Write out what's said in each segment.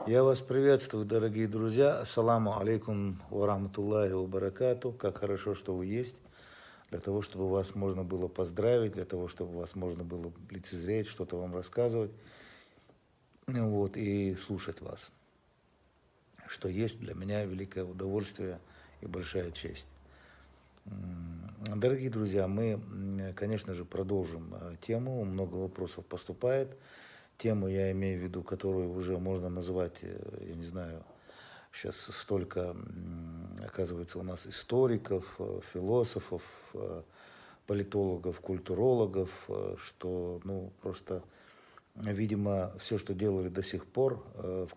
Я вас приветствую, дорогие друзья. Ассаламу алейкум ва рахматуллахи ва баракату. Как хорошо, что вы есть. Для того, чтобы вас можно было поздравить, для того, чтобы вас можно было лицезреть, что-то вам рассказывать, вот, и слушать вас. Что есть для меня великое удовольствие и большая честь. Дорогие друзья, мы, конечно же, продолжим тему. Много вопросов поступает. Тему я имею в виду, которую уже можно назвать, я не знаю, сейчас столько, оказывается, у нас историков, философов, политологов, культурологов, что, ну, просто, видимо, все, что делали до сих пор в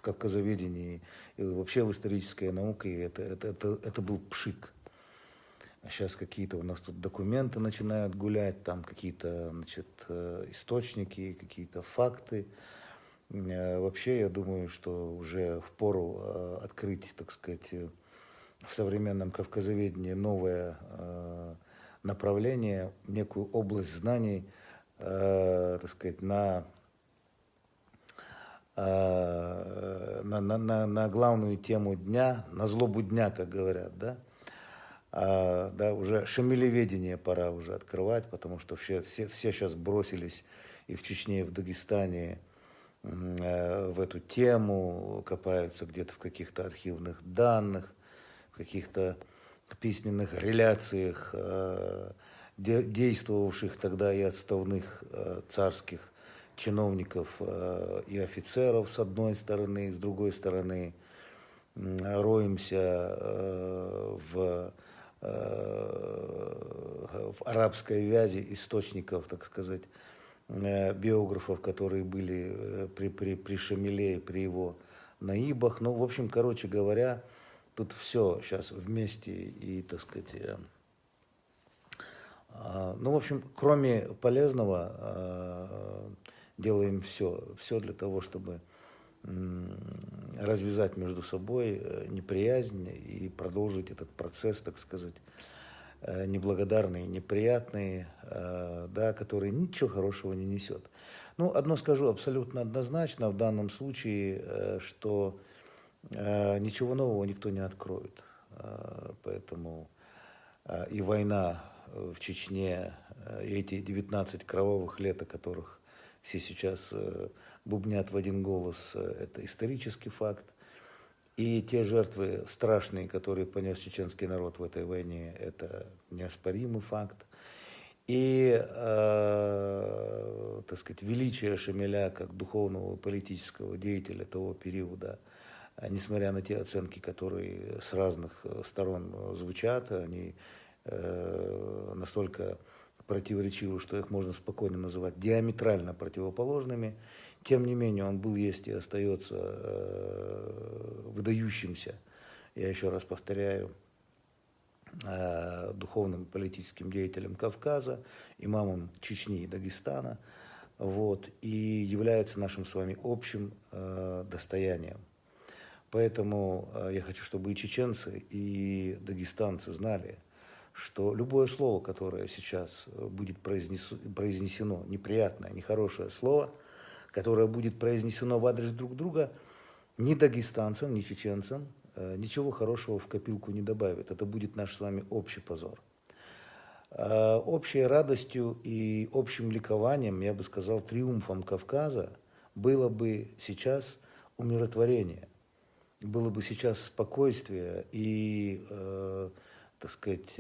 кавказоведении и вообще в исторической науке, это был пшик. А сейчас какие-то у нас тут документы начинают гулять, там какие-то, значит, источники, какие-то факты. Вообще, я думаю, что уже впору открыть, так сказать, в современном кавказоведении новое направление, некую область знаний, так сказать, на главную тему дня, на злобу дня, как говорят, да. Да, уже шамилеведение пора уже открывать, потому что все сейчас бросились и в Чечне, и в Дагестане в эту тему, копаются где-то в каких-то архивных данных, в каких-то письменных реляциях действовавших тогда и отставных царских чиновников и офицеров с одной стороны, с другой стороны роемся в арабской вязи источников, так сказать, биографов, которые были при Шамиле, при его наибах. Ну, в общем, короче говоря, тут все сейчас вместе и, так сказать, ну, в общем, кроме полезного, делаем все для того, чтобы развязать между собой неприязнь и продолжить этот процесс, так сказать, неблагодарный, неприятный, да, который ничего хорошего не несет. Ну, одно скажу абсолютно однозначно в данном случае, что ничего нового никто не откроет. Поэтому и война в Чечне, и эти 19 кровавых лет, о которых все сейчас бубнят в один голос, это исторический факт. И те жертвы страшные, которые понес чеченский народ в этой войне, это неоспоримый факт. И, так сказать, величие Шамиля как духовного и политического деятеля того периода, несмотря на те оценки, которые с разных сторон звучат, они настолько противоречивы, что их можно спокойно называть диаметрально противоположными. Тем не менее, он был, есть и остается выдающимся, я еще раз повторяю, духовным политическим деятелем Кавказа, имамом Чечни и Дагестана, вот, и является нашим с вами общим достоянием. Поэтому я хочу, чтобы и чеченцы, и дагестанцы знали, что любое слово, которое сейчас будет произнесено, неприятное, нехорошее слово, которое будет произнесено в адрес друг друга, ни дагестанцам, ни чеченцам ничего хорошего в копилку не добавит. Это будет наш с вами общий позор. Общей радостью и общим ликованием, я бы сказал, триумфом Кавказа было бы сейчас умиротворение, было бы сейчас спокойствие и, так сказать,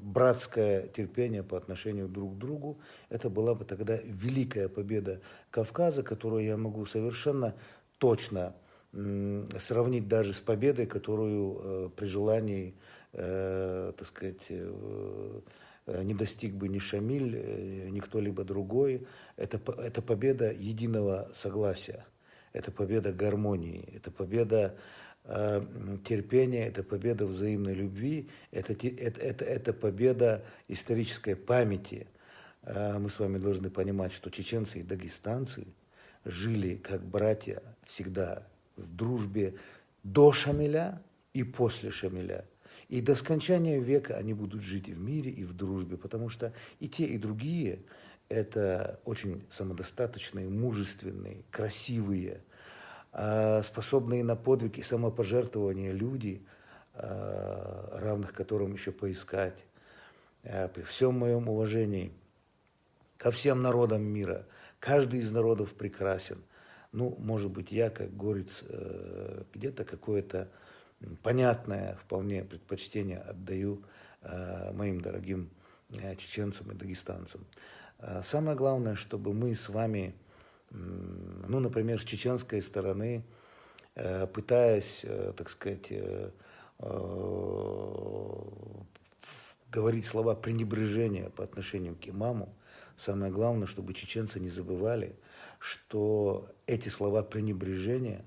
братское терпение по отношению друг к другу. Это была бы тогда великая победа Кавказа, которую я могу совершенно точно сравнить даже с победой, которую при желании, так сказать, не достиг бы ни Шамиль, ни кто-либо другой. Это победа единого согласия, это победа гармонии, это победа терпения, это победа взаимной любви, это победа исторической памяти. Мы с вами должны понимать, что чеченцы и дагестанцы жили как братья всегда в дружбе до Шамиля и после Шамиля. И до скончания века они будут жить и в мире, и в дружбе, потому что и те, и другие – это очень самодостаточные, мужественные, красивые, способные на подвиг и самопожертвование люди, равных которым еще поискать. При всем моем уважении ко всем народам мира, каждый из народов прекрасен. Ну, может быть, я, как горец, где-то какое-то понятное вполне предпочтение отдаю моим дорогим чеченцам и дагестанцам. Самое главное, чтобы мы с вами, ну, например, с чеченской стороны, пытаясь, так сказать, говорить слова пренебрежения по отношению к имаму, самое главное, чтобы чеченцы не забывали, что эти слова пренебрежения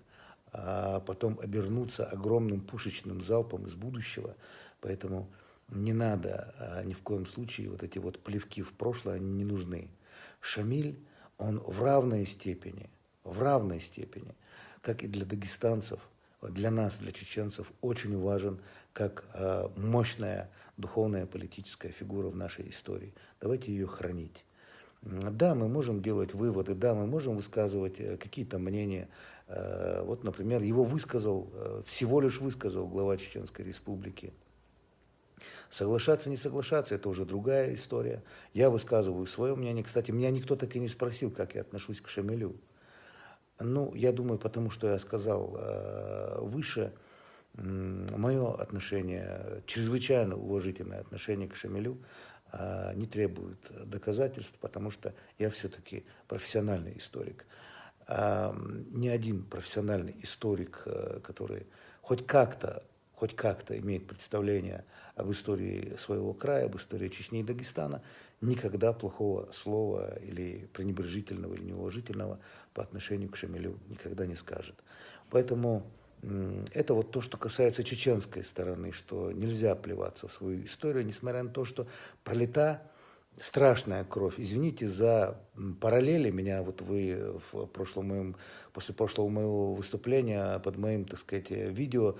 потом обернутся огромным пушечным залпом из будущего. Поэтому не надо ни в коем случае вот эти вот плевки в прошлое, они не нужны. Шамиль, он в равной степени, как и для дагестанцев, для нас, для чеченцев, очень важен как мощная духовная политическая фигура в нашей истории. Давайте ее хранить. Да, мы можем делать выводы, да, мы можем высказывать какие-то мнения. Вот, например, всего лишь высказал глава Чеченской Республики. Соглашаться, не соглашаться, это уже другая история. Я высказываю свое мнение. Кстати, меня никто так и не спросил, как я отношусь к Шамилю. Ну, я думаю, потому что я сказал выше, мое отношение, чрезвычайно уважительное отношение к Шамилю не требует доказательств, потому что я все-таки профессиональный историк. Ни один профессиональный историк, который хоть как-то имеет представление об истории своего края, об истории Чечни и Дагестана, никогда плохого слова или пренебрежительного, или неуважительного по отношению к Шамилю никогда не скажет. Поэтому это вот то, что касается чеченской стороны, что нельзя плеваться в свою историю, несмотря на то, что пролита страшная кровь. Извините за параллели. Меня вот вы после прошлого моего выступления под моим, так сказать, видео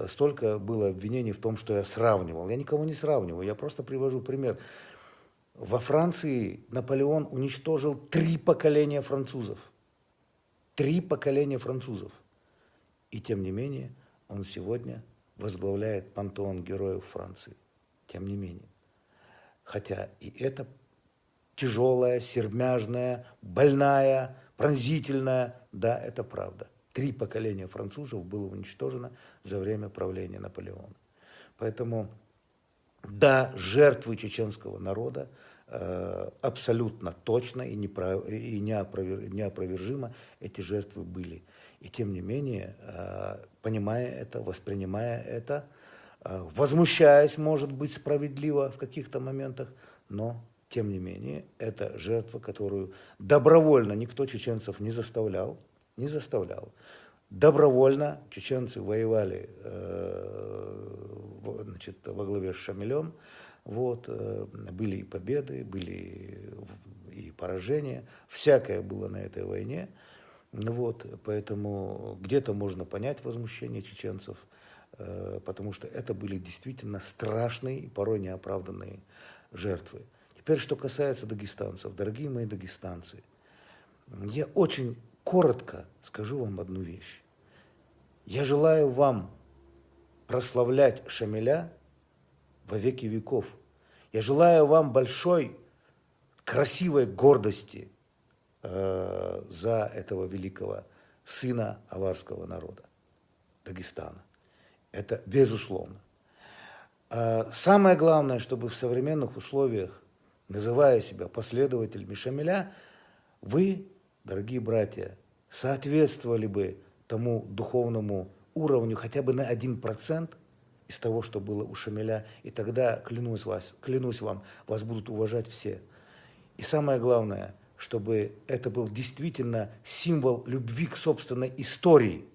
столько было обвинений в том, что я сравнивал. Я никого не сравниваю, я просто привожу пример. Во Франции Наполеон уничтожил 3 поколения французов. 3 поколения французов. И тем не менее, он сегодня возглавляет пантеон героев Франции. Тем не менее. Хотя и это тяжелая, сермяжная, больная, пронзительная, да, это правда. 3 поколения французов было уничтожено за время правления Наполеона. Поэтому, да, жертвы чеченского народа абсолютно точно и неопровержимо эти жертвы были. И тем не менее, понимая это, воспринимая это, возмущаясь, может быть, справедливо в каких-то моментах, но, тем не менее, это жертва, которую добровольно никто чеченцев не заставлял. Добровольно чеченцы воевали во главе с Шамилем. Вот, были и победы, были и поражения. Всякое было на этой войне. Вот, поэтому где-то можно понять возмущение чеченцев, потому что это были действительно страшные и порой неоправданные жертвы. Теперь, что касается дагестанцев. Дорогие мои дагестанцы, я очень коротко скажу вам одну вещь. Я желаю вам прославлять Шамиля во веки веков. Я желаю вам большой, красивой гордости за этого великого сына аварского народа, Дагестана. Это безусловно. Самое главное, чтобы в современных условиях, называя себя последователями Шамиля, вы, дорогие братья, соответствовали бы тому духовному уровню хотя бы на 1% из того, что было у Шамиля, и тогда, клянусь вам, вас будут уважать все. И самое главное, чтобы это был действительно символ любви к собственной истории,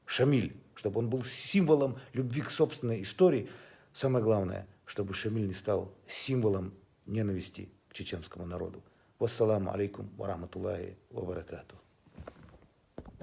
Шамиль, чтобы он был символом любви к собственной истории. Самое главное, чтобы Шамиль не стал символом ненависти к чеченскому народу. Вассаламу алейкум ва рахматуллахи ва баракатух.